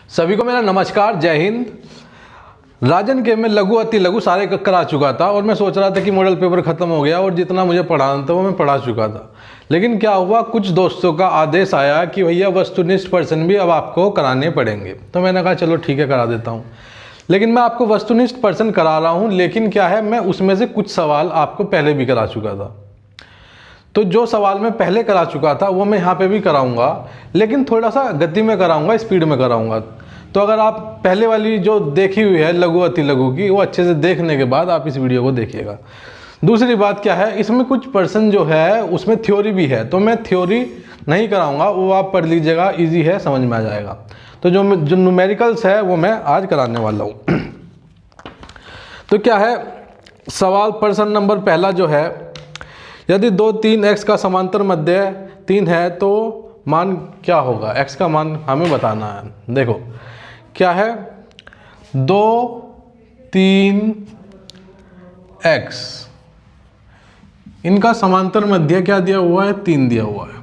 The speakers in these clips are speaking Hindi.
सभी को मेरा नमस्कार, जय हिंद। राजन के में लघु अति लघु सारे करा चुका था और मैं सोच रहा था कि मॉडल पेपर ख़त्म हो गया और जितना मुझे पढ़ाना था वो मैं पढ़ा चुका था। लेकिन क्या हुआ, कुछ दोस्तों का आदेश आया कि भैया वस्तुनिष्ठ प्रश्न भी अब आपको कराने पड़ेंगे। तो मैंने कहा चलो ठीक है, करा देता हूँ। लेकिन मैं आपको वस्तुनिष्ठ प्रश्न करा रहा हूँ, लेकिन क्या है, मैं उसमें से कुछ सवाल आपको पहले भी करा चुका था। तो जो सवाल मैं पहले करा चुका था वो मैं यहाँ पे भी कराऊंगा, लेकिन थोड़ा सा गति में कराऊंगा, स्पीड में कराऊंगा। तो अगर आप पहले वाली जो देखी हुई है लघु अति लघु की, वो अच्छे से देखने के बाद आप इस वीडियो को देखिएगा। दूसरी बात क्या है, इसमें कुछ पर्सन जो है उसमें थ्योरी भी है, तो मैं थ्योरी नहीं कराऊंगा, वो आप पढ़ लीजिएगा, ईजी है, समझ में आ जाएगा। तो जो न्यूमेरिकल्स है वो मैं आज कराने वाला हूँ। तो क्या है सवाल, प्रश्न नंबर पहला जो है, यदि 2 3 x का समांतर मध्य 3 है तो मान क्या होगा। x का मान हमें बताना है। देखो क्या है, 2 3 x, इनका समांतर मध्य क्या दिया हुआ है, 3 दिया हुआ है।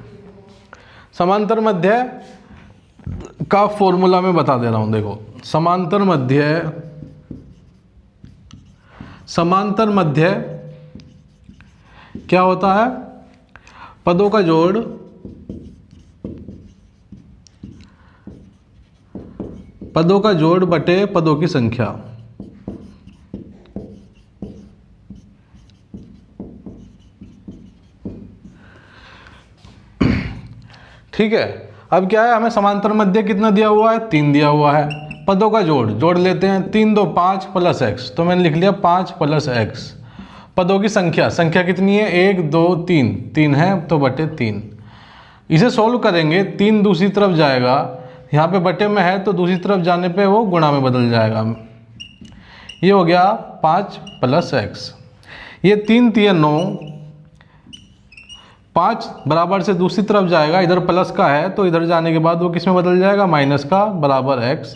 समांतर मध्य का फॉर्मूला मैं बता दे रहा हूं। देखो समांतर मध्य क्या होता है, पदों का जोड़ बटे पदों की संख्या। ठीक है, अब क्या है, हमें समांतर मध्य कितना दिया हुआ है, 3 दिया हुआ है। पदों का जोड़ लेते हैं, 3 2 5 प्लस x, तो मैंने लिख लिया 5 प्लस x। पदों की संख्या कितनी है, 1 2 3 है तो बटे 3। इसे सोल्व करेंगे, 3 दूसरी तरफ जाएगा, यहाँ पे बटे में है तो दूसरी तरफ जाने पे वो गुणा में बदल जाएगा। ये हो गया 5 प्लस x। ये 3 3 9, 5 बराबर से दूसरी तरफ जाएगा, इधर प्लस का है तो इधर जाने के बाद वो किस में बदल जाएगा, माइनस का, बराबर x।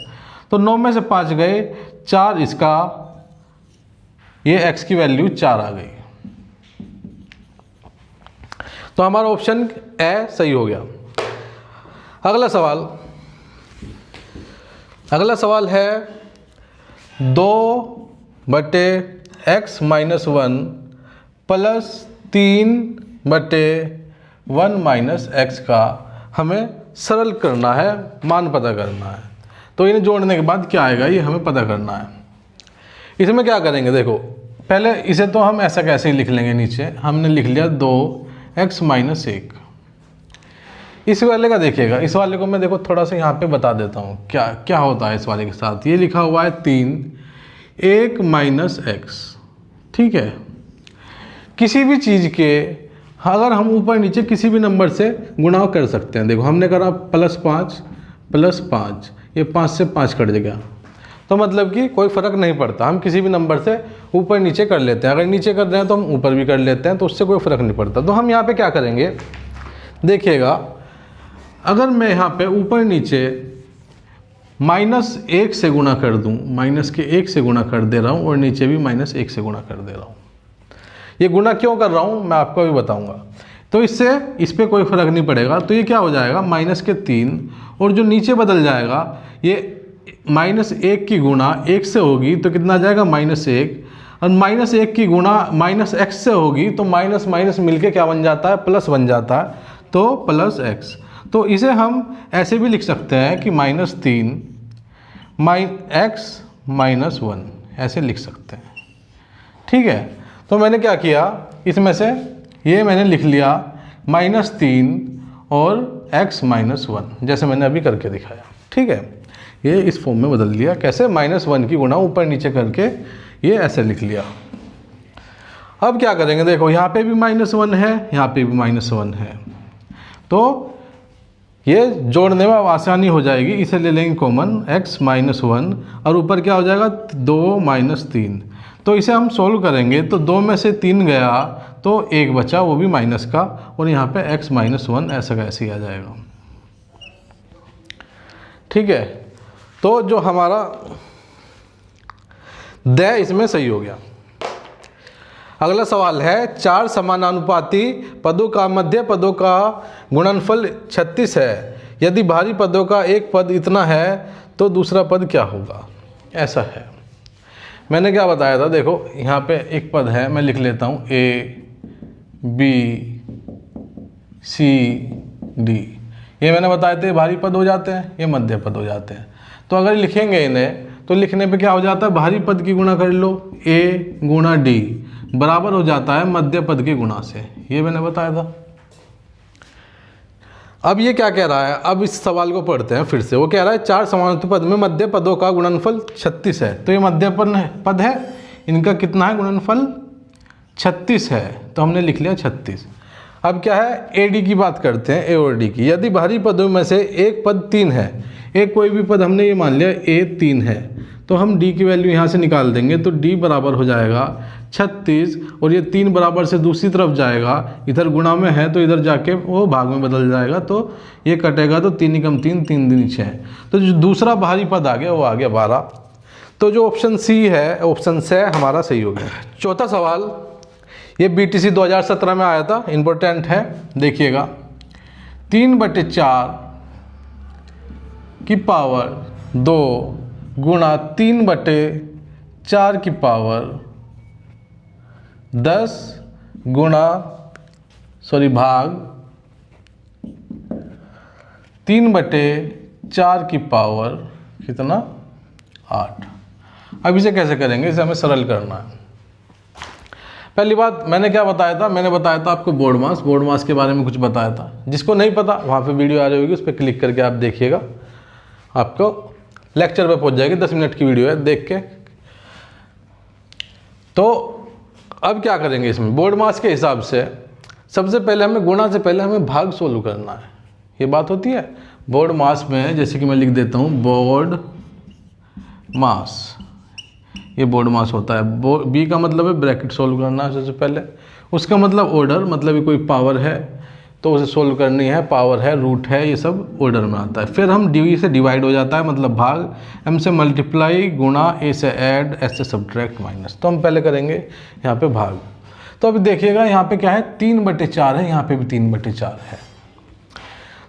तो 9 में से 5 गए, 4 इसका, ये x की वैल्यू 4 आ गई। तो हमारा ऑप्शन ए सही हो गया। अगला सवाल है 2 बटे x माइनस 1 प्लस 3 बटे 1 माइनस x का हमें सरल करना है, मान पता करना है। तो इन्हें जोड़ने के बाद क्या आएगा ये हमें पता करना है। इसमें क्या करेंगे, देखो पहले इसे तो हम ऐसा कैसे ही लिख लेंगे, नीचे हमने लिख लिया 2x माइनस 1। इस वाले का देखिएगा, इस वाले को मैं देखो थोड़ा सा यहाँ पे बता देता हूँ क्या क्या होता है इस वाले के साथ। ये लिखा हुआ है 3 1 माइनस x। ठीक है, किसी भी चीज़ के अगर हम ऊपर नीचे किसी भी नंबर से गुणा कर सकते हैं। देखो हमने करा +5 प्लस 5, ये 5 से 5 कट गया, तो मतलब कि कोई फ़र्क नहीं पड़ता, हम किसी भी नंबर से ऊपर नीचे कर लेते हैं। अगर नीचे कर रहे हैं तो हम ऊपर भी कर लेते हैं, तो उससे कोई फ़र्क नहीं पड़ता। तो हम यहाँ पे क्या करेंगे, देखिएगा, अगर मैं यहाँ पे ऊपर नीचे -1 से गुणा कर दूँ, -1 से गुणा कर दे रहा हूँ और नीचे भी -1 से गुणा कर दे रहा हूँ। ये गुणा क्यों कर रहा हूँ मैं आपको भी बताऊँगा। तो इससे इस पर कोई फ़र्क नहीं पड़ेगा। तो ये क्या हो जाएगा, -3, और जो नीचे बदल जाएगा, ये -1 की गुणा 1 से होगी तो कितना आ जाएगा, -1, और -1 की गुणा -x से होगी तो माइनस माइनस मिलके क्या बन जाता है, प्लस बन जाता है, तो +x। तो इसे हम ऐसे भी लिख सकते हैं कि -3 x माइनस 1, ऐसे लिख सकते हैं। ठीक है, तो मैंने क्या किया, इसमें से ये मैंने लिख लिया -3 और x माइनस 1, जैसे मैंने अभी करके दिखाया। ठीक है, ये इस फॉर्म में बदल दिया। कैसे, -1 की गुणा ऊपर नीचे करके ये ऐसे लिख लिया। अब क्या करेंगे, देखो यहाँ पे भी -1 है, यहाँ पे भी -1 है, तो ये जोड़ने में आसानी हो जाएगी। इसे ले लेंगे कॉमन, x माइनस 1, और ऊपर क्या हो जाएगा, 2 माइनस 3। तो इसे हम सोल्व करेंगे तो 2 में से 3 गया तो 1 बचा, वो भी माइनस का, और यहाँ पे x माइनस 1 ऐसा कैसे ही आ जाएगा। ठीक है, तो जो हमारा द इसमें सही हो गया। अगला सवाल है 4 समानुपाती पदों का मध्य पदों का गुणनफल 36 है। यदि भारी पदों का एक पद इतना है तो दूसरा पद क्या होगा, ऐसा है। मैंने क्या बताया था, देखो यहाँ पे एक पद है, मैं लिख लेता हूँ ए बी सी डी, ये मैंने बताए थे भारी पद हो जाते हैं, ये मध्य पद हो जाते हैं। तो अगर लिखेंगे इन्हें तो लिखने पे क्या हो जाता है, भारी पद की गुणा कर लो, ए गुणा डी बराबर हो जाता है मध्य पद के गुणा से, ये मैंने बताया था। अब ये क्या कह रहा है, अब इस सवाल को पढ़ते हैं फिर से। वो कह रहा है 4 समानार्थी पद में मध्य पदों का गुणनफल 36 है। तो ये मध्य पद है, इनका कितना है गुणनफल 36 है, तो हमने लिख लिया 36। अब क्या है, ए डी की बात करते हैं, ए और डी की। यदि भारी पदों में से एक पद 3 है, एक कोई भी पद हमने ये मान लिया ए 3 है, तो हम डी की वैल्यू यहाँ से निकाल देंगे, तो डी बराबर हो जाएगा 36 और ये 3 बराबर से दूसरी तरफ जाएगा, इधर गुणा में है तो इधर जाके वो भाग में बदल जाएगा, तो ये कटेगा तो 3 × 3 3 दूनी 6। तो जो दूसरा भारी पद आ गया वो आ गया 12। तो जो ऑप्शन सी है, ऑप्शन से हमारा सही हो गया। चौथा सवाल, ये BTC 2017 में आया था, इम्पोर्टेंट है, देखिएगा। 3/4 की पावर 2 गुणा 3/4 की पावर 10 गुणा भाग 3/4 की पावर कितना 8। अब इसे कैसे करेंगे, इसे हमें सरल करना है। पहली बात मैंने क्या बताया था, मैंने बताया था आपको बोर्ड मास के बारे में कुछ बताया था। जिसको नहीं पता वहाँ पे वीडियो आ रही होगी, उस पर क्लिक करके आप देखिएगा, आपको लेक्चर पे पहुँच जाएगी, 10 मिनट की वीडियो है, देख के। तो अब क्या करेंगे इसमें, बोर्ड मास के हिसाब से सबसे पहले हमें गुणा से पहले हमें भाग सोल्व करना है, ये बात होती है। बोर्ड मास में जैसे कि मैं लिख देता हूँ बोर्ड मास, ये बोर्ड मास होता है। बी का मतलब है ब्रैकेट सोल्व करना है सबसे पहले, उसका मतलब ऑर्डर, मतलब ये कोई पावर है तो उसे सोल्व करनी है, पावर है, रूट है, ये सब ऑर्डर में आता है। फिर हम डी से डिवाइड हो जाता है, मतलब भाग, एम से मल्टीप्लाई, गुणा, ए से ऐड, एस से सब्ट्रैक्ट, माइनस। तो हम पहले करेंगे यहाँ पे भाग। तो अभी देखिएगा यहाँ पे क्या है, 3/4 है, यहाँ पे भी 3/4 है।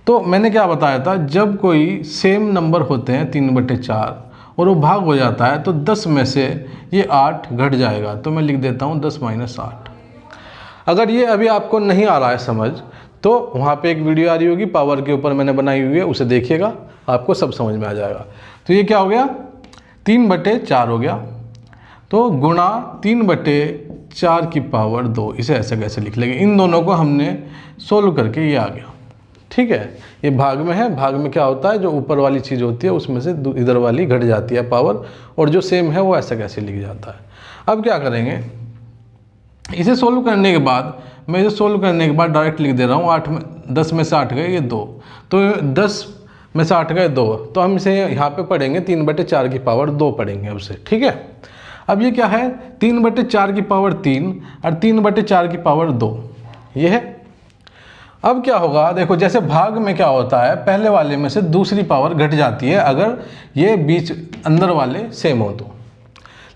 तो मैंने क्या बताया था, जब कोई सेम नंबर होते हैं 3/4 और वो भाग हो जाता है तो 10 में से ये 8 घट जाएगा, तो मैं लिख देता हूँ 10 - 8। अगर ये अभी आपको नहीं आ रहा है समझ, तो वहाँ पे एक वीडियो आ रही होगी पावर के ऊपर, मैंने बनाई हुई है, उसे देखिएगा, आपको सब समझ में आ जाएगा। तो ये क्या हो गया, 3/4 हो गया, तो गुणा 3/4 की पावर 2, इसे ऐसे कैसे लिख लेंगे। इन दोनों को हमने सोल्व करके ये आ गया, ठीक है। ये भाग में है, भाग में क्या होता है, जो ऊपर वाली चीज़ होती है उसमें से इधर वाली घट जाती है पावर, और जो सेम है वो ऐसा कैसे लिख जाता है। अब क्या करेंगे, इसे सोल्व करने के बाद, मैं इसे सोल्व करने के बाद डायरेक्ट लिख दे रहा हूँ, 10 में से 8 गए ये 2, तो 10 में से 8 गए 2, तो हम इसे यहाँ पे पढ़ेंगे 3/4 की पावर 2 पढ़ेंगे उसे, ठीक है। अब ये क्या है, 3/4 की पावर 3 और 3/4 की पावर 2, ये है। अब क्या होगा, देखो जैसे भाग में क्या होता है, पहले वाले में से दूसरी पावर घट जाती है अगर ये बीच अंदर वाले सेम हो तो।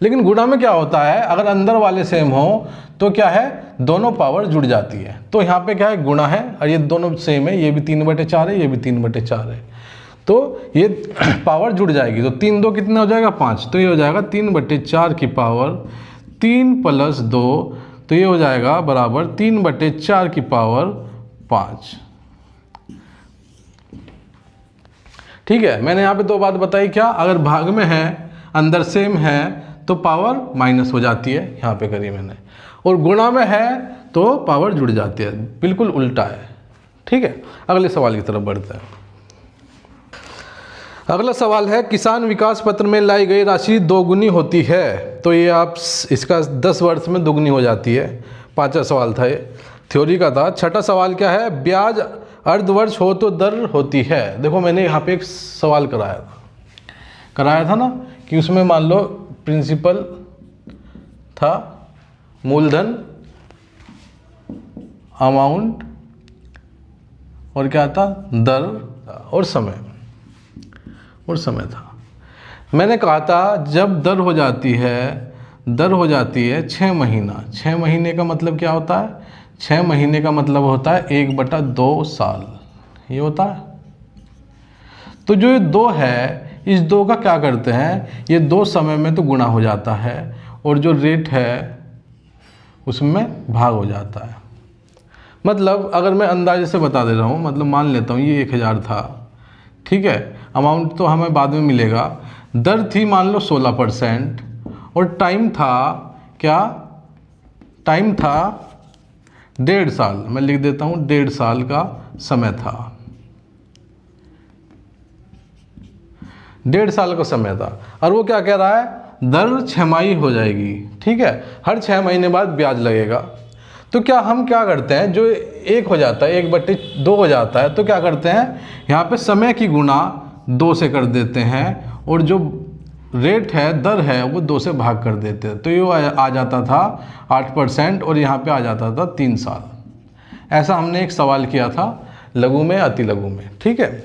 लेकिन गुणा में क्या होता है, अगर अंदर वाले सेम हो तो क्या है, दोनों पावर जुड़ जाती है। तो यहाँ पे क्या है, गुणा है और ये दोनों सेम है, ये भी 3/4 है, ये भी 3/4 है, तो ये पावर जुड़ जाएगी। तो 3 2 कितना हो जाएगा 5, तो ये हो जाएगा 3/4 की पावर 3 + 2, तो ये हो जाएगा बराबर 3/4 की पावर 5। ठीक है, मैंने यहाँ पे 2 बात बताई, क्या, अगर भाग में है, अंदर सेम है तो पावर माइनस हो जाती है, यहाँ पे करी मैंने, और गुणा में है तो पावर जुड़ जाती है, बिल्कुल उल्टा है, ठीक है। अगले सवाल की तरफ बढ़ते हैं। अगला सवाल है, किसान विकास पत्र में लाई गई राशि 2 गुनी होती है, तो ये आप इसका 10 वर्ष में दुगनी हो जाती है। 5वां सवाल था, ये थ्योरी का था। 6ठा सवाल क्या है, ब्याज अर्धवर्ष हो तो दर होती है। देखो मैंने यहाँ पे एक सवाल कराया था ना, कि उसमें मान लो प्रिंसिपल था, मूलधन, अमाउंट, और क्या था, दर और समय था। मैंने कहा था जब दर हो जाती है 6 महीना, 6 महीने का मतलब क्या होता है, 6 महीने का मतलब होता है 1/2 साल, ये होता है। तो जो ये 2 है इस 2 का क्या करते हैं, ये 2 समय में तो गुणा हो जाता है और जो रेट है उसमें भाग हो जाता है। मतलब अगर मैं अंदाजे से बता दे रहा हूँ, मतलब मान लेता हूँ ये 1000 था, ठीक है, अमाउंट तो हमें बाद में मिलेगा। दर थी मान लो 16% और टाइम था क्या, टाइम था 1.5 साल, मैं लिख देता हूँ 1.5 साल का समय था, 1.5 साल का समय था। और वो क्या कह रहा है, दर छमाही हो जाएगी, ठीक है, हर 6 महीने बाद ब्याज लगेगा। तो क्या हम क्या करते हैं, जो 1 हो जाता है 1/2 हो जाता है, तो क्या करते हैं यहाँ पे समय की गुणा 2 से कर देते हैं और जो रेट है, दर है, वो 2 से भाग कर देते हैं। तो ये आ जाता था 8% और यहाँ पे आ जाता था 3 साल। ऐसा हमने एक सवाल किया था लघु में, अति लघु में, ठीक है।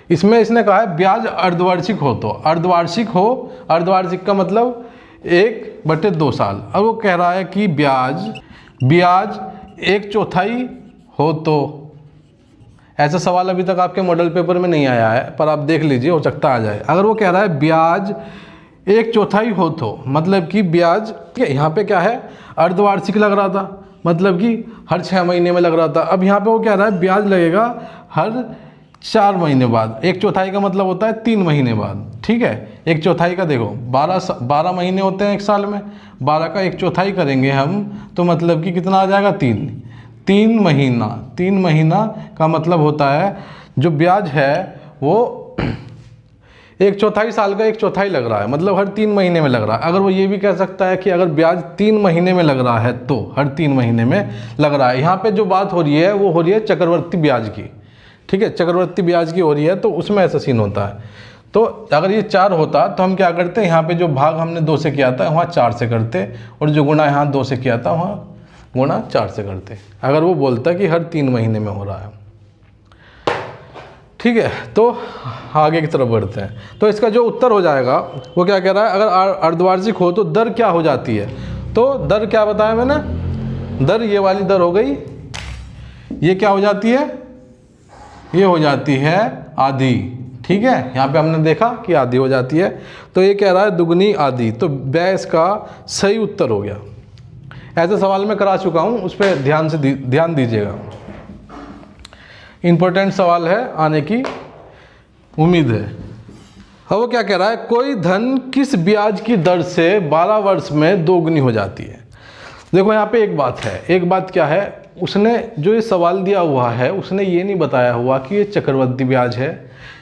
इसमें इसने कहा है ब्याज अर्धवार्षिक हो, तो अर्धवार्षिक हो, अर्धवार्षिक का मतलब 1/2 साल। अब वो कह रहा है कि ब्याज 1/4 हो, तो ऐसा सवाल अभी तक आपके मॉडल पेपर में नहीं आया है, पर आप देख लीजिए, हो सकता आ जाए। अगर वो कह रहा है ब्याज 1/4 हो, तो मतलब कि ब्याज यहाँ पे क्या है, अर्धवार्षिक लग रहा था, मतलब कि हर 6 महीने में लग रहा था। अब यहाँ पे वो कह रहा है ब्याज लगेगा हर 4 महीने बाद। 1/4 का मतलब होता है 3 महीने बाद, ठीक है। 1/4 का देखो 12 महीने होते हैं एक साल में, 12 का 1/4 करेंगे हम तो मतलब कि कितना आ जाएगा, 3 महीना। 3 महीना का मतलब होता है जो ब्याज है वो 1/4 साल का 1/4 लग रहा है, मतलब हर 3 महीने में लग रहा है। अगर वो ये भी कह सकता है कि अगर ब्याज 3 महीने में लग रहा है तो हर 3 महीने में लग रहा है। यहाँ पे जो बात हो रही है वो हो रही है चक्रवर्ती ब्याज की, ठीक है, चक्रवर्ती ब्याज की हो रही है, तो उसमें ऐसा सीन होता है। तो अगर ये 4 होता तो हम क्या करते, यहाँ पे जो भाग हमने 2 से किया था वहाँ 4 से करते, और जो गुणा यहाँ 2 से किया था वहाँ गुणा 4 से करते, अगर वो बोलता कि हर 3 महीने में हो रहा है, ठीक है। तो आगे की तरफ बढ़ते हैं। तो इसका जो उत्तर हो जाएगा वो क्या कह रहा है, अगर अर्धवार्षिक हो तो दर क्या हो जाती है, तो दर क्या बताया मैंने, दर ये वाली दर हो गई, ये क्या हो जाती है, ये हो जाती है आधी, ठीक है। यहाँ पे हमने देखा कि आधी हो जाती है, तो ये कह रहा है दुगनी आधी, तो वह इसका सही उत्तर हो गया। ऐसे सवाल मैं करा चुका हूँ, उस पर ध्यान दीजिएगा, इम्पोर्टेंट सवाल है, आने की उम्मीद है। अब वो क्या कह रहा है, कोई धन किस ब्याज की दर से 12 वर्ष में दोगुनी हो जाती है। देखो यहाँ पे एक बात है, एक बात क्या है, उसने जो ये सवाल दिया हुआ है उसने ये नहीं बताया हुआ कि ये चक्रवृद्धि ब्याज है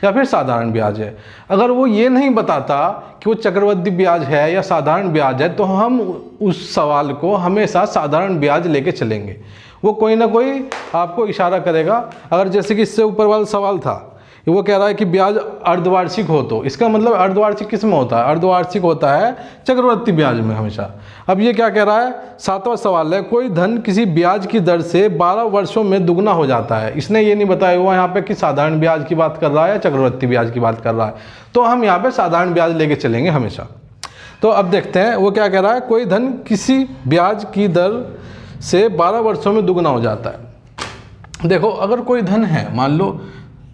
या फिर साधारण ब्याज है। अगर वो ये नहीं बताता कि वो चक्रवृद्धि ब्याज है या साधारण ब्याज है तो हम उस सवाल को हमेशा साधारण ब्याज लेके चलेंगे। वो कोई ना कोई आपको इशारा करेगा। अगर जैसे कि इससे ऊपर वाला सवाल था, वो कह रहा है कि ब्याज अर्धवार्षिक हो, तो इसका मतलब अर्धवार्षिक किस में होता है, अर्धवार्षिक होता है चक्रवृद्धि ब्याज में हमेशा। अब ये क्या कह रहा है, 7वां सवाल है, कोई धन किसी ब्याज की दर से 12 वर्षों में दुगना हो जाता है। इसने ये नहीं बताया हुआ यहाँ पे कि साधारण ब्याज की बात कर रहा है या चक्रवृद्धि ब्याज की बात कर रहा है, तो हम यहाँ पे साधारण ब्याज लेके चलेंगे हमेशा। तो अब देखते हैं वो क्या कह रहा है, कोई धन किसी ब्याज की दर से 12 वर्षों में दुगना हो जाता है। देखो अगर कोई धन है, मान लो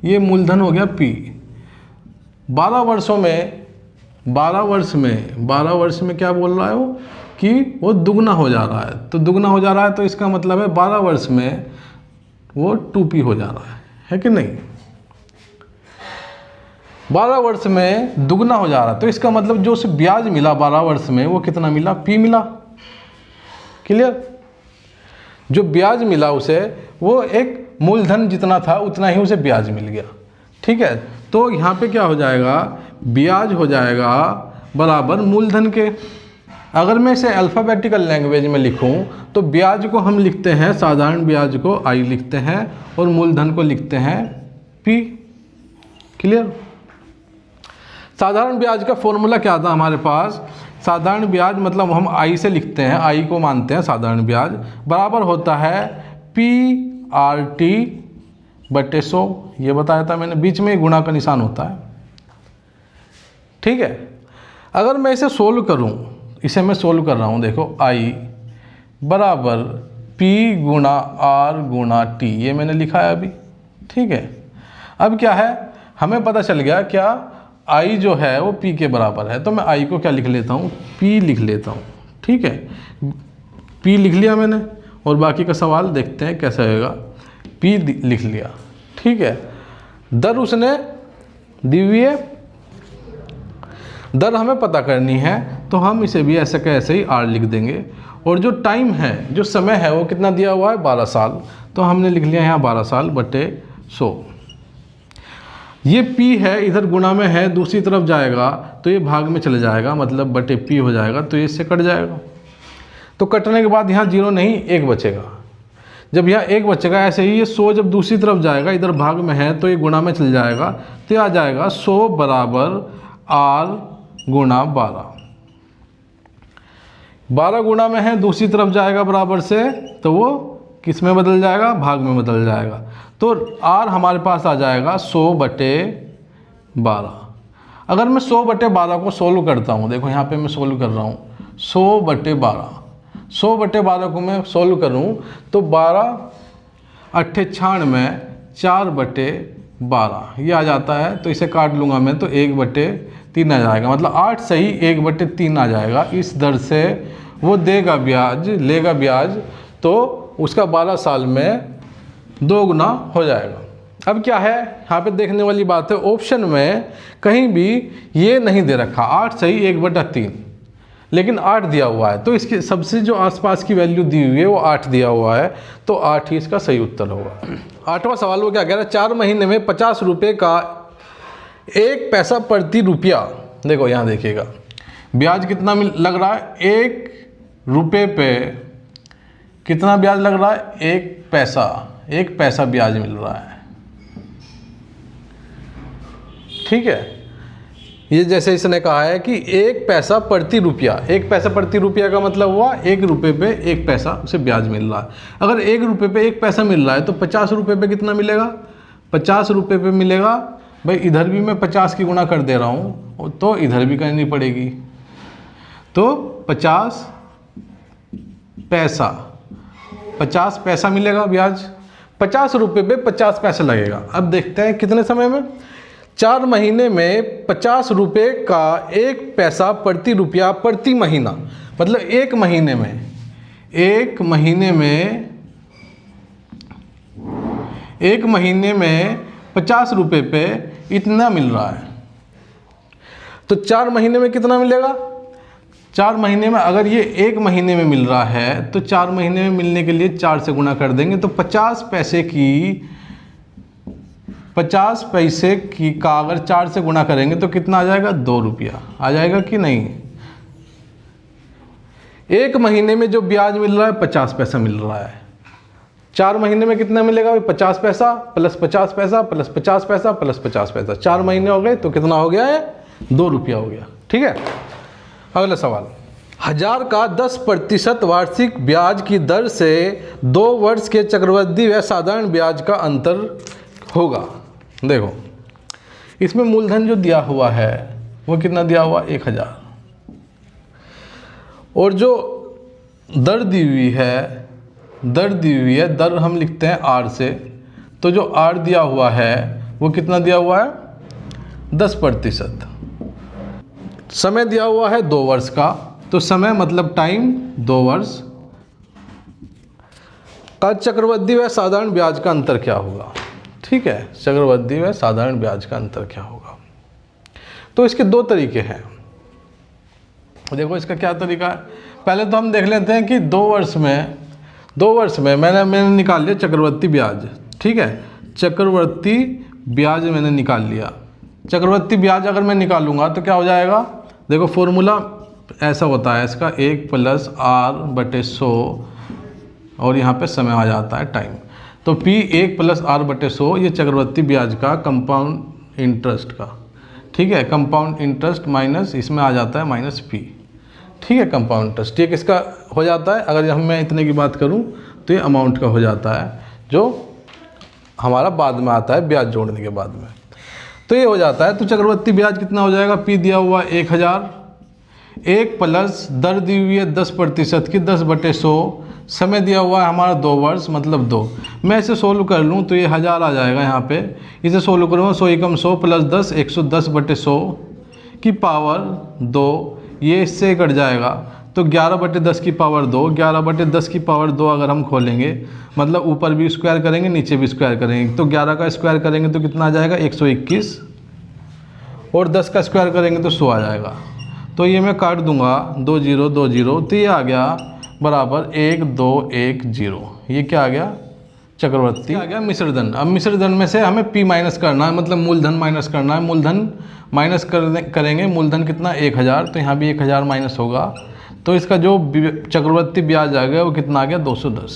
ये मूलधन हो गया P, 12 वर्षों में 12 वर्ष में क्या बोल रहा है वो कि वो दुगना हो जा रहा है। तो दुगना हो जा रहा है तो इसका मतलब है 12 वर्ष में वो 2P हो जा रहा है कि नहीं। 12 वर्ष में दुगना हो जा रहा है तो इसका मतलब जो उसे ब्याज मिला 12 वर्ष में वो कितना मिला, P मिला। क्लियर, जो ब्याज मिला उसे वो एक मूलधन जितना था उतना ही उसे ब्याज मिल गया, ठीक है। तो यहाँ पे क्या हो जाएगा, ब्याज हो जाएगा बराबर मूलधन के। अगर मैं इसे अल्फ़ाबेटिकल लैंग्वेज में लिखूं तो ब्याज को हम लिखते हैं, साधारण ब्याज को I लिखते हैं और मूलधन को लिखते हैं P। क्लियर। साधारण ब्याज का फॉर्मूला क्या था हमारे पास, साधारण ब्याज मतलब हम I से लिखते हैं, I को मानते हैं साधारण ब्याज, बराबर होता है PRT बटे 100, ये बताया था मैंने, बीच में गुणा का निशान होता है, ठीक है। अगर मैं इसे सोल्व करूं, इसे मैं सोल्व कर रहा हूं, देखो I बराबर P गुणा R गुणा T, ये मैंने लिखा है अभी, ठीक है। अब क्या है, हमें पता चल गया क्या, आई जो है वो पी के बराबर है, तो मैं आई को क्या लिख लेता हूँ, पी लिख लेता हूँ। ठीक है, पी लिख लिया मैंने, और बाकी का सवाल देखते हैं कैसा होगा। पी लिख लिया, ठीक है। दर उसने दी हुई है, दर हमें पता करनी है, तो हम इसे भी ऐसे का ऐसे ही आर लिख देंगे। और जो टाइम है, जो समय है, वो कितना दिया हुआ है, 12 साल, तो हमने लिख लिया यहाँ 12 साल बटे 100। ये P है, इधर गुणा में है, दूसरी तरफ जाएगा तो ये भाग में चले जाएगा, मतलब बटे P हो जाएगा, तो ये इससे कट जाएगा। तो कटने के बाद यहाँ 0 नहीं 1 बचेगा। जब यहाँ 1 बचेगा, ऐसे ही ये 100 जब दूसरी तरफ जाएगा, इधर भाग में है तो ये गुणा में चल जाएगा, तो आ जाएगा 100 बराबर R गुणा 12। 12 गुणा में है, दूसरी तरफ जाएगा बराबर से, तो वो किस में बदल जाएगा, भाग में बदल जाएगा। तो R हमारे पास आ जाएगा 100 बटे 12। अगर मैं 100 बटे 12 को सोल्व करता हूँ, देखो यहाँ पे मैं सोल्व कर रहा हूँ 100 बटे 12। 100 बटे 12 को मैं सोल्व करूँ तो 12 अट्ठे 96 4 बटे 12 ये आ जाता है। तो इसे काट लूँगा मैं, तो 1 बटे 3 आ जाएगा, मतलब 8 सही 1 बटे 3 आ जाएगा। इस दर से वो देगा ब्याज, लेगा ब्याज, तो उसका 12 साल में 2 गुना हो जाएगा। अब क्या है यहाँ पे देखने वाली बात है, ऑप्शन में कहीं भी ये नहीं दे रखा 8 सही 1 बटा 3, लेकिन 8 दिया हुआ है, तो इसके सबसे जो आसपास की वैल्यू दी हुई है वो 8 दिया हुआ है, तो 8 ही इसका सही उत्तर होगा। 8वां सवाल वो क्या कह रहा है, 4 महीने में 50 रुपये का 1 पैसा प्रति रुपया। देखो यहाँ देखिएगा ब्याज कितना लग रहा है, 1 रुपये पे कितना ब्याज लग रहा है, 1 पैसा ब्याज मिल रहा है। ठीक है, ये जैसे इसने कहा है कि 1 पैसा प्रति रुपया, 1 पैसा प्रति रुपया का मतलब हुआ 1 रुपये पे 1 पैसा उसे ब्याज मिल रहा है। अगर 1 रुपये पे 1 पैसा मिल रहा है तो 50 रुपये पे कितना मिलेगा, 50 रुपये पे मिलेगा। भाई इधर भी मैं 50 की गुणा कर दे रहा हूँ, तो इधर भी करनी पड़ेगी, तो 50 पैसा मिलेगा ब्याज। 50 रुपये पे 50 पैसा लगेगा। अब देखते हैं कितने समय में, 4 महीने में 50 रुपये का 1 पैसा प्रति रुपया प्रति महीना, मतलब 1 महीने में 50 रुपये पे इतना मिल रहा है। तो 4 महीने में कितना मिलेगा, 4 महीने में अगर ये 1 महीने में मिल रहा है तो 4 महीने में मिलने के लिए 4 से गुणा कर देंगे, तो 50 पैसे की का अगर 4 से गुणा करेंगे तो कितना आ जाएगा, 2 रुपया आ जाएगा कि नहीं। 1 महीने में जो ब्याज मिल रहा है 50 पैसा मिल रहा है, 4 महीने में कितना मिलेगा, 50 पैसा प्लस 50 पैसा प्लस 50 पैसा प्लस 50 पैसा, 4 महीने हो गए तो कितना हो गया है, 2 रुपया हो गया। ठीक है, अगला सवाल, 1000 का 10% वार्षिक ब्याज की दर से 2 वर्ष के चक्रवृद्धि व साधारण ब्याज का अंतर होगा। देखो इसमें मूलधन जो दिया हुआ है वो कितना दिया हुआ, 1000, और जो दर दी हुई है, दर हम लिखते हैं R से, तो जो R दिया हुआ है वो कितना दिया हुआ है, 10%। समय दिया हुआ है 2 वर्ष का, तो समय मतलब टाइम 2 वर्ष का चक्रवृद्धि व साधारण ब्याज का अंतर क्या होगा। ठीक है, चक्रवृद्धि व साधारण ब्याज का अंतर क्या होगा। तो इसके 2 तरीके हैं। देखो इसका क्या तरीका है, पहले तो हम देख लेते हैं कि 2 वर्ष में मैंने निकाल लिया चक्रवृद्धि ब्याज। ठीक है, चक्रवृद्धि ब्याज मैंने निकाल लिया। चक्रवृद्धि ब्याज अगर मैं निकालूंगा तो क्या हो जाएगा, देखो फॉर्मूला ऐसा होता है इसका, 1 + R/100, और यहाँ पे समय आ जाता है टाइम। तो P 1 + R/100 ये चक्रवृद्धि ब्याज का कंपाउंड इंटरेस्ट का। ठीक है, कंपाउंड इंटरेस्ट माइनस इसमें आ जाता है -P। ठीक है, कंपाउंड इंटरेस्ट ये किसका हो जाता है, अगर मैं इतने की बात करूँ तो ये अमाउंट का हो जाता है, जो हमारा बाद में आता है ब्याज जोड़ने के बाद में, तो ये हो जाता है। तो चक्रवृद्धि ब्याज कितना हो जाएगा, P दिया हुआ 1000, 1 प्लस दर दी हुई है 10% की 10/100, समय दिया हुआ है हमारा 2 वर्ष मतलब 2। मैं इसे सोल्व कर लूँ तो ये 1000 आ जाएगा यहाँ पे, इसे सोल्व करूँगा 100 × 100 + 10 110/100 की पावर 2, ये इससे कट जाएगा तो 11/10 की पावर 2, 11/10 की पावर 2 अगर हम खोलेंगे मतलब ऊपर भी स्क्वायर करेंगे नीचे भी स्क्वायर करेंगे तो 11 का स्क्वायर करेंगे तो कितना आ जाएगा 121 और 10 का स्क्वायर करेंगे तो 100 आ जाएगा। तो ये मैं काट दूंगा 2 0 2 0 तो ये आ गया बराबर 1 2 1 0। ये क्या आ गया चक्रवर्ती आ गया मिश्रधन। अब मिश्रधन में से हमें p माइनस करना है मतलब मूलधन माइनस करना है। मूलधन माइनस करेंगे मूलधन कितना 1000 तो यहाँ भी 1000 माइनस होगा तो इसका जो चक्रवर्ती ब्याज आ गया वो कितना आ गया 210।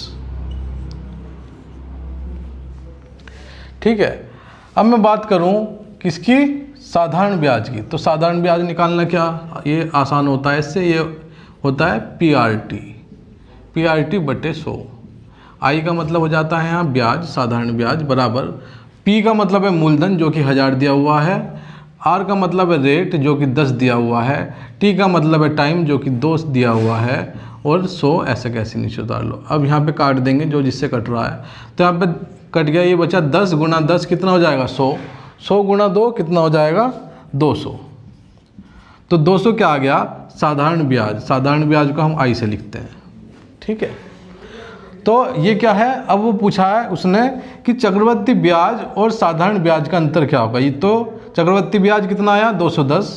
ठीक है, अब मैं बात करूं किसकी साधारण ब्याज की। तो साधारण ब्याज निकालना क्या ये आसान होता है, इससे ये होता है PRT बटे 100। आई का मतलब हो जाता है यहाँ ब्याज साधारण ब्याज बराबर P का मतलब है मूलधन जो कि 1000 दिया हुआ है, R का मतलब है रेट जो कि 10 दिया हुआ है, T का मतलब है टाइम जो कि 2 दिया हुआ है और 100 ऐसे कैसे नीचे उतार लो। अब यहाँ पे काट देंगे जो जिससे कट रहा है तो यहाँ पे कट गया, ये बचा 10 गुना 10 कितना हो जाएगा 100, 100 गुना 2 कितना हो जाएगा 200। तो 200 क्या आ गया साधारण ब्याज। साधारण ब्याज को हम आई से लिखते हैं। ठीक है, तो ये क्या है अब वो पूछा है उसने कि चक्रवर्ती ब्याज और साधारण ब्याज का अंतर क्या होगा। ये तो चक्रवर्ती ब्याज कितना आया 210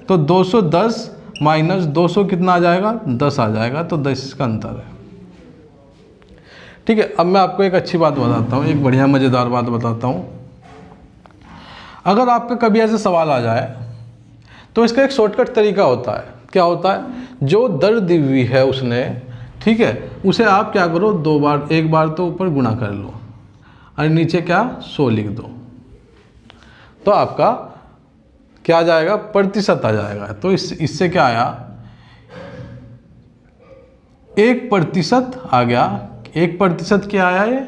तो 210 माइनस 200 कितना आ जाएगा 10 आ जाएगा तो 10 का अंतर है। ठीक है, अब मैं आपको एक अच्छी बात बताता हूँ, एक बढ़िया मज़ेदार बात बताता हूँ। अगर आपका कभी ऐसे सवाल आ जाए तो इसका एक शॉर्टकट तरीका होता है। क्या होता है जो दर दी हुई है उसने, ठीक है, उसे आप क्या करो 2 बार, एक बार तो ऊपर गुणा कर लो और नीचे क्या 100 लिख दो तो आपका क्या आ जाएगा प्रतिशत आ जाएगा। तो इससे क्या आया 1% आ गया। 1% क्या आया ये,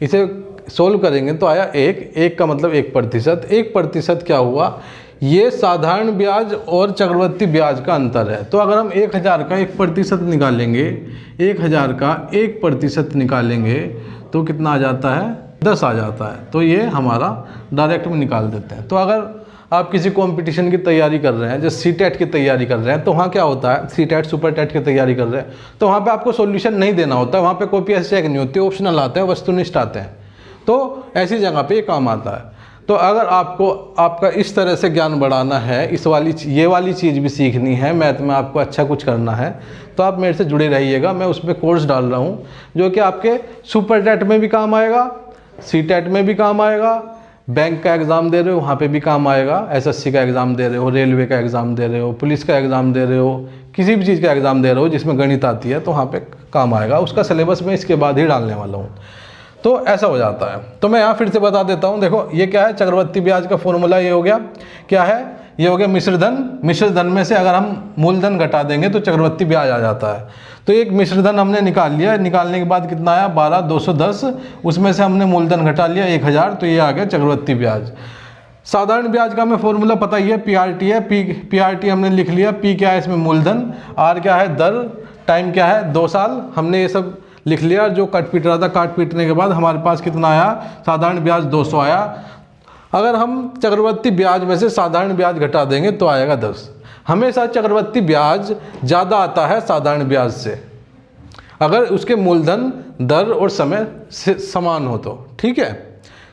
इसे सोल्व करेंगे तो आया 1 का मतलब 1%। 1% क्या हुआ ये साधारण ब्याज और चक्रवर्ती ब्याज का अंतर है। तो अगर हम 1000 का 1% निकालेंगे, 1000 का 1% निकालेंगे तो कितना आ जाता है 10 आ जाता है। तो ये हमारा डायरेक्ट में निकाल देते हैं। तो अगर आप किसी कंपटीशन की तैयारी कर रहे हैं जैसे सीटेट की तैयारी कर रहे हैं तो वहाँ क्या होता है सीटेट सुपर टेट की तैयारी कर रहे हैं तो वहाँ पे आपको सॉल्यूशन नहीं देना होता है, वहाँ पे कॉपी ऐसे चेक नहीं होती, ऑप्शनल आते हैं, वस्तुनिष्ठ आते हैं। तो ऐसी जगह पे ये काम आता है। तो अगर आपको आपका इस तरह से ज्ञान बढ़ाना है, ये वाली चीज़ भी सीखनी है, मैथ में आपको अच्छा कुछ करना है तो आप मेरे से जुड़े रहिएगा। मैं उसमें कोर्स डाल रहा हूँ जो कि आपके सुपर टेट में भी काम आएगा, सीटेट में भी काम आएगा, बैंक का एग्ज़ाम दे रहे हो वहाँ पे भी काम आएगा, SSC का एग्ज़ाम दे रहे हो, रेलवे का एग्ज़ाम दे रहे हो, पुलिस का एग्ज़ाम दे रहे हो, किसी भी चीज़ का एग्ज़ाम दे रहे हो जिसमें गणित आती है तो वहाँ पे काम आएगा। उसका सिलेबस मैं इसके बाद ही डालने वाला हूँ। तो ऐसा हो जाता है। तो मैं यहाँ फिर से बता देता हूँ, देखो ये क्या है चक्रवर्ती ब्याज का फॉर्मूला ये हो गया, क्या है ये हो गया मिश्रधन। मिश्रधन में से अगर हम मूलधन घटा देंगे तो चक्रवर्ती ब्याज आ जाता है। तो एक मिश्रधन हमने निकाल लिया, निकालने के बाद कितना आया 12,210, उसमें से हमने मूलधन घटा लिया 1000 तो ये आ गया चक्रवर्ती ब्याज। साधारण ब्याज का हमें फॉर्मूला पता ही है PRT है, PRT हमने लिख लिया। P क्या है इसमें मूलधन, R क्या है दर, टाइम क्या है 2 साल, हमने ये सब लिख लिया। जो काट पीट रहा था काट पीटने के बाद हमारे पास कितना आया साधारण ब्याज 200 आया। अगर हम चक्रवर्ती ब्याज में से साधारण ब्याज घटा देंगे तो आएगा 10। हमेशा चक्रवर्ती ब्याज ज़्यादा आता है साधारण ब्याज से अगर उसके मूलधन दर और समय से समान हो तो। ठीक है,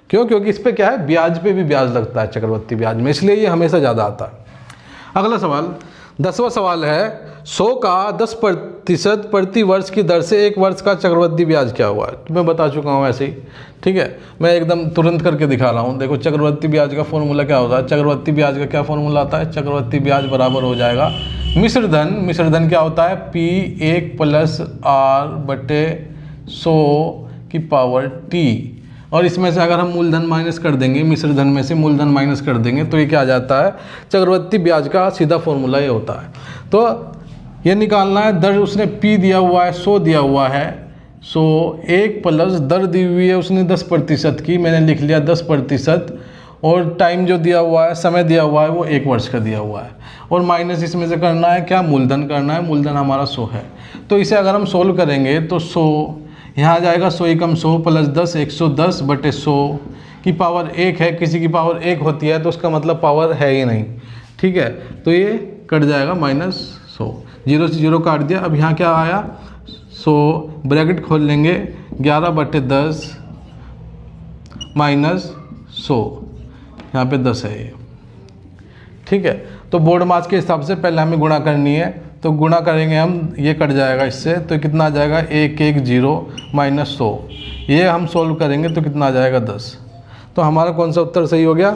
क्योंकि इस पे क्या है ब्याज पे भी ब्याज लगता है चक्रवर्ती ब्याज में, इसलिए ये हमेशा ज़्यादा आता है। अगला सवाल 10वां सवाल है 100 का 10% प्रति वर्ष की दर से 1 वर्ष का चक्रवर्ती ब्याज क्या हुआ। तो मैं बता चुका हूँ ऐसे ही। ठीक है, मैं एकदम तुरंत करके दिखा रहा हूँ। देखो चक्रवर्ती ब्याज का फॉर्मूला क्या होता है, चक्रवर्ती ब्याज का क्या फॉर्मूला आता है, चक्रवर्ती ब्याज बराबर हो जाएगा मिश्रधन। मिश्रधन क्या होता है P1 + R बटे 100 की पावर T, और इसमें से अगर हम मूलधन माइनस कर देंगे, मिश्रधन में से मूलधन माइनस कर देंगे तो ये क्या आ जाता है चक्रवर्ती ब्याज का सीधा फॉर्मूला ये होता है। तो ये निकालना है दर, उसने P दिया हुआ है 100 दिया हुआ है, 100 1 प्लस दर दी हुई है उसने 10% की, मैंने लिख लिया 10%, और टाइम जो दिया हुआ है समय दिया हुआ है वो 1 वर्ष का दिया हुआ है, और माइनस इसमें से करना है क्या मूलधन करना है, मूलधन हमारा 100 है। तो इसे अगर हम सोल्व करेंगे तो 100 यहाँ आ जाएगा 100 एकम 100 प्लस 10 110 बटे 100 की पावर 1 है। किसी की पावर 1 होती है तो उसका मतलब पावर है ही नहीं। ठीक है, तो ये कट जाएगा -100, 0 से 0 काट दिया। अब यहाँ क्या आया 100, ब्रैकेट खोल लेंगे 11/10 -100, यहाँ पे 10 है ये, ठीक है। तो बोर्ड मास के हिसाब से पहले हमें गुणा करनी है, तो गुणा करेंगे हम, ये कट जाएगा इससे, तो कितना आ जाएगा 110 -100, ये हम सोल्व करेंगे तो कितना आ जाएगा 10। तो हमारा कौन सा उत्तर सही हो गया,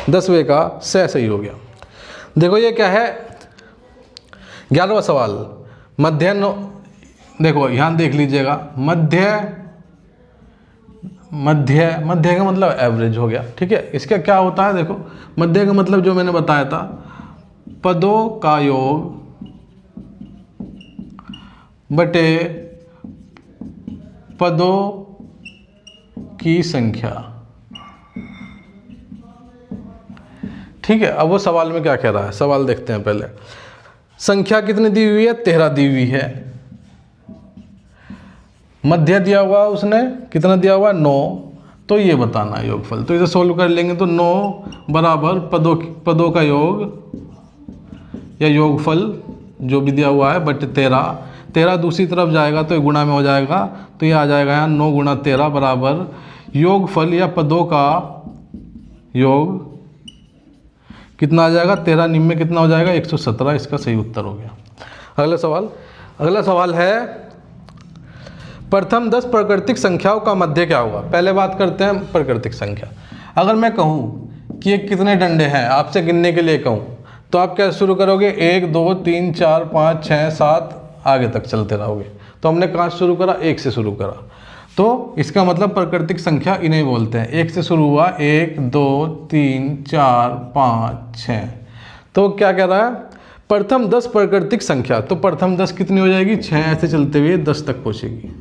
10वें का स सही हो गया। देखो ये क्या है, 11वां सवाल, मध्य, देखो यहाँ देख लीजिएगा, मध्य का मतलब एवरेज हो गया, ठीक है। इसका क्या होता है, देखो मध्य का मतलब जो मैंने बताया था, पदों का योग बटे पदों की संख्या, ठीक है। अब वो सवाल में क्या कह रहा है, सवाल देखते हैं पहले। संख्या कितनी दी हुई है, 13 दी हुई है। मध्य दिया हुआ उसने, कितना दिया हुआ 9, तो ये बताना है योगफल। तो इसे सोल्व कर लेंगे तो 9 बराबर पदों का योग या योगफल जो भी दिया हुआ है बटे 13 दूसरी तरफ जाएगा तो ये गुणा में हो जाएगा, तो ये आ जाएगा यहाँ 9 × 13 बराबर योगफल या पदों का योग कितना आ जाएगा, 13 निम्न कितना हो जाएगा 117, इसका सही उत्तर हो गया। अगला सवाल है, प्रथम 10 प्राकृतिक संख्याओं का मध्य क्या होगा। पहले बात करते हैं प्राकृतिक संख्या। अगर मैं कहूँ कि ये कितने डंडे हैं, आपसे गिनने के लिए कहूँ, तो आप क्या शुरू करोगे, 1 2 3 4 5 6 7 आगे तक चलते रहोगे। तो हमने कहाँ से शुरू करा, 1 से शुरू करा, तो इसका मतलब प्राकृतिक संख्या इन्हें बोलते हैं। 1 से शुरू हुआ, 1 2 3 4 5 6, तो क्या कह रहा है, प्रथम 10 प्राकृतिक संख्या, तो प्रथम 10 कितनी हो जाएगी, 6, ऐसे चलते हुए 10 तक पहुँचेगी,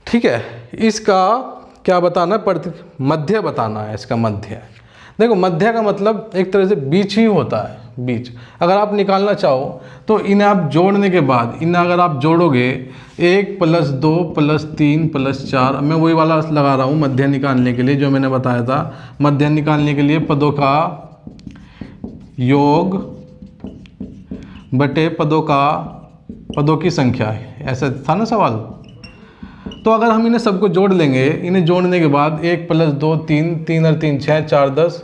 ठीक है। इसका क्या बताना है, मध्य बताना है, इसका मध्य। देखो मध्य का मतलब एक तरह से बीच ही होता है, बीच। अगर आप निकालना चाहो तो इन्हें आप जोड़ने के बाद, इन्हें अगर आप जोड़ोगे 1 + 2 + 3 + 4, मैं वही वाला लगा रहा हूँ मध्य निकालने के लिए जो मैंने बताया था। मध्य निकालने के लिए पदों का योग बटे पदों की संख्या है, ऐसा था ना सवाल। तो अगर हम इन्हें सबको जोड़ लेंगे, इन्हें जोड़ने के बाद 1 + 2 3 3 और 3 6 4 10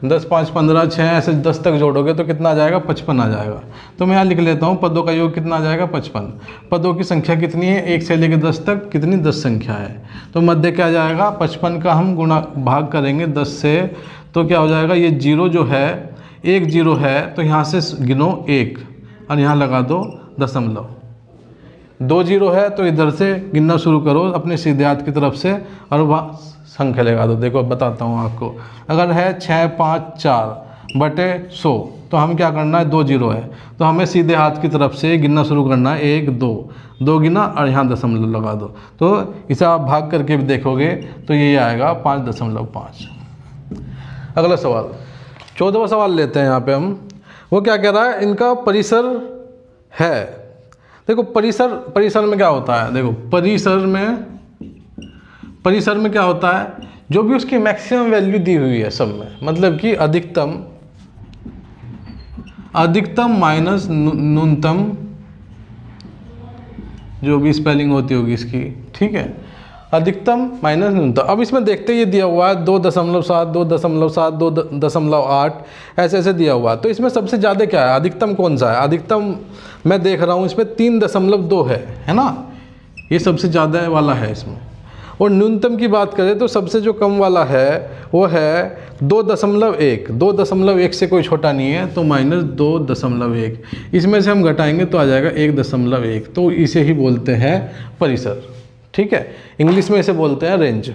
10 5 15 6 ऐसे 10 तक जोड़ोगे तो कितना आ जाएगा, 55 आ जाएगा। तो मैं यहाँ लिख लेता हूँ, पदों का योग कितना आ जाएगा, 55। पदों की संख्या कितनी है, 1 से लेकर 10 तक, कितनी 10 संख्या है। तो मध्य क्या जाएगा, 55 का हम गुणा भाग करेंगे 10 से, तो क्या हो जाएगा, ये 0 जो है, 1 0 है, तो यहाँ से गिनो 1 और यहाँ लगा दो दशमलव। 2 0 है तो इधर से गिनना शुरू करो अपने सीधे हाथ की तरफ से और वहाँ संख्या लगा दो। देखो बताता हूँ आपको, अगर है 6 5 4 बटे 100, तो हम क्या करना है, 2 0 है तो हमें सीधे हाथ की तरफ से गिनना शुरू करना है, 1 2 गिना और यहाँ दशमलव लगा दो। तो इसे आप भाग करके भी देखोगे तो ये आएगा 5.5। अगला सवाल, 14वां सवाल लेते हैं यहाँ पे हम। वो क्या कह रहा है, इनका परिसर है। देखो परिसर में क्या होता है, देखो परिसर में क्या होता है, जो भी उसकी मैक्सिमम वैल्यू दी हुई है सब में, मतलब कि अधिकतम माइनस न्यूनतम, जो भी स्पेलिंग होती होगी इसकी, ठीक है, अधिकतम माइनस न्यूनतम। अब इसमें देखते ये दिया हुआ है 2.7 2.7 2.8 ऐसे ऐसे दिया हुआ है। तो इसमें सबसे ज़्यादा क्या है, अधिकतम कौन सा है, अधिकतम मैं देख रहा हूँ इसमें 3.2 है ना, ये सबसे ज़्यादा वाला है इसमें। और न्यूनतम की बात करें तो सबसे जो कम वाला है वो है 2.1, 2.1 से कोई छोटा नहीं है, तो -2.1, इसमें से हम घटाएंगे तो आ जाएगा 1.1, तो इसे ही बोलते हैं परिसर, ठीक है। इंग्लिश में इसे बोलते हैं रेंज।